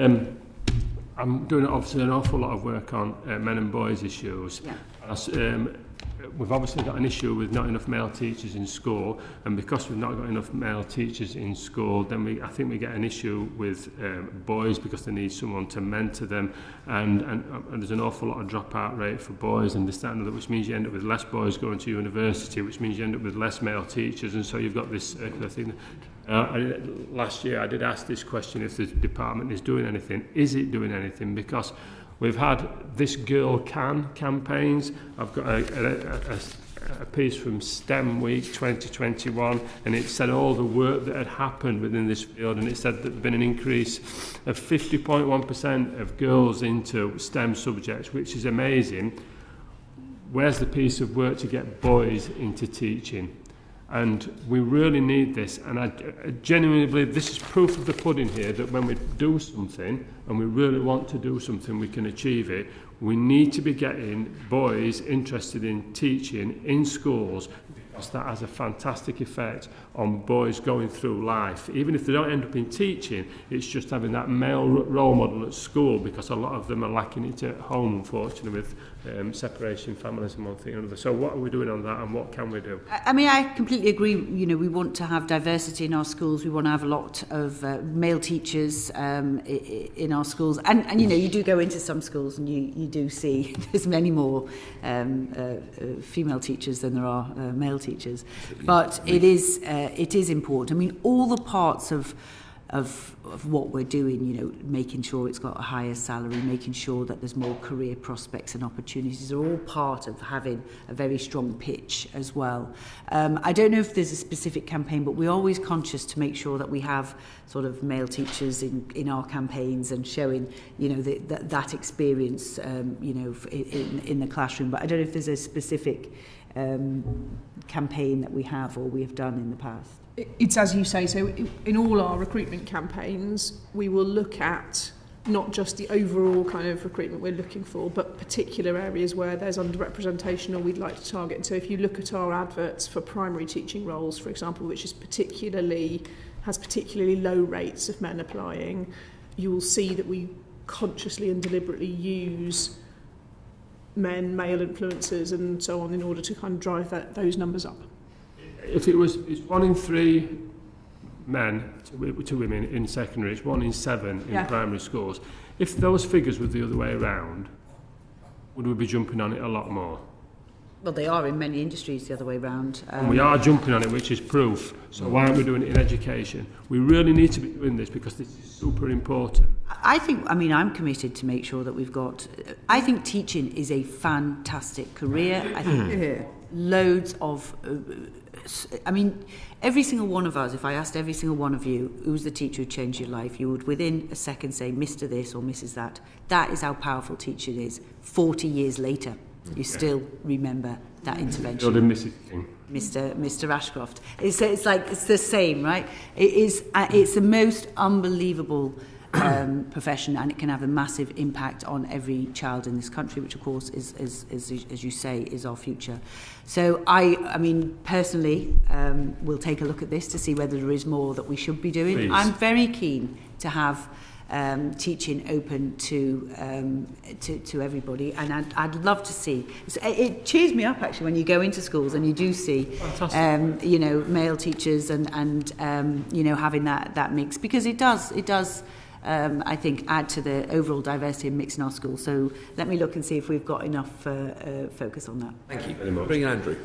I'm doing obviously an awful lot of work on men and boys issues. Yeah. We've obviously got an issue with not enough male teachers in school, and because we've not got enough male teachers in school, then I think we get an issue with boys because they need someone to mentor them, and there's an awful lot of dropout rate for boys and this, that and that, which means you end up with less boys going to university, which means you end up with less male teachers, and so you've got this circular thing. Last year I did ask this question, if the department is doing anything. Is it doing anything? Because we've had This Girl Can campaigns. I've got a piece from STEM Week 2021, and it said all the work that had happened within this field, and it said that there'd been an increase of 50.1% of girls into STEM subjects, which is amazing. Where's the piece of work to get boys into teaching? And we really need this, and I genuinely believe this is proof of the pudding here, that when we do something and we really want to do something, we can achieve it. We need to be getting boys interested in teaching in schools, because that has a fantastic effect on boys going through life. Even if they don't end up in teaching, it's just having that male role model at school, because a lot of them are lacking it at home, unfortunately, with separation, families and one thing or another. So what are we doing on that, and what can we do? I mean, I completely agree. You know, we want to have diversity in our schools. We want to have a lot of male teachers in our schools. And you know, you do go into some schools and you do see there's many more female teachers than there are male teachers. But it is important. I mean, all the parts of what we're doing, you know, making sure it's got a higher salary, making sure that there's more career prospects and opportunities, are all part of having a very strong pitch as well. I don't know if there's a specific campaign, but we're always conscious to make sure that we have sort of male teachers in our campaigns and showing, you know, that experience, you know, in the classroom. But I don't know if there's a specific campaign that we have or we have done in the past. It's as you say, so in all our recruitment campaigns, we will look at not just the overall kind of recruitment we're looking for, but particular areas where there's underrepresentation or we'd like to target. And so if you look at our adverts for primary teaching roles, for example, which is has particularly low rates of men applying, you will see that we consciously and deliberately use male influencers and so on in order to kind of drive those numbers up. If it's 1 in 3 men to women in secondary, it's 1 in 7 in primary schools. If those figures were the other way around, would we be jumping on it a lot more? Well, they are in many industries the other way around. And we are jumping on it, which is proof. So why aren't we doing it in education? We really need to be doing this because this is super important. I mean, I'm committed to make sure that we've got... I think teaching is a fantastic career. I think loads of... I mean, every single one of us, if I asked every single one of you, who's the teacher who changed your life, you would within a second say, Mr. this or Mrs. that. That is how powerful teaching is. 40 years later, you still remember that intervention. Mr. Ashcroft. It's like, it's the same, right? It's the most unbelievable profession, and it can have a massive impact on every child in this country, which of course is as you say, is our future. So I mean, personally, we'll take a look at this to see whether there is more that we should be doing. Please. I'm very keen to have teaching open to everybody, and I'd love to see. It cheers me up actually when you go into schools and you do see, you know, male teachers and you know, having that mix, because it does. I think add to the overall diversity and mix in our schools. So let me look and see if we've got enough focus on that. Thank you very much. Bring Andrew.